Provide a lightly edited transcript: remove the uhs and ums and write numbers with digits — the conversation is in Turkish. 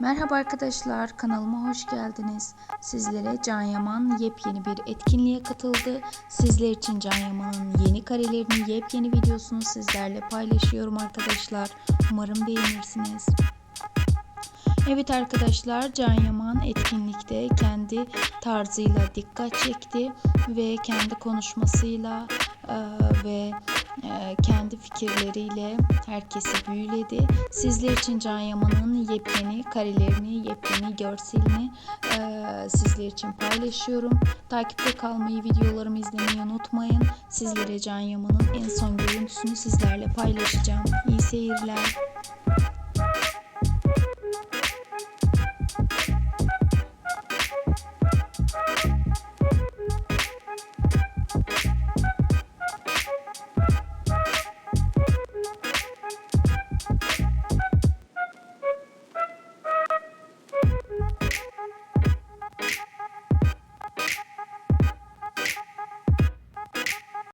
Merhaba arkadaşlar, kanalıma hoş geldiniz. Sizlere Can Yaman yepyeni bir etkinliğe katıldı. Sizler için Can Yaman'ın yeni karelerini, yepyeni videosunu sizlerle paylaşıyorum arkadaşlar. Umarım beğenirsiniz. Evet arkadaşlar, Can Yaman etkinlikte kendi tarzıyla dikkat çekti ve kendi konuşmasıyla ve kendi fikirleriyle herkesi büyüledi. Sizler için Can Yaman'ın yepyeni karelerini, yepyeni görselini sizler için paylaşıyorum. Takipte kalmayı, videolarımı izlemeyi unutmayın. Sizlere Can Yaman'ın en son görüntüsünü sizlerle paylaşacağım. İyi seyirler.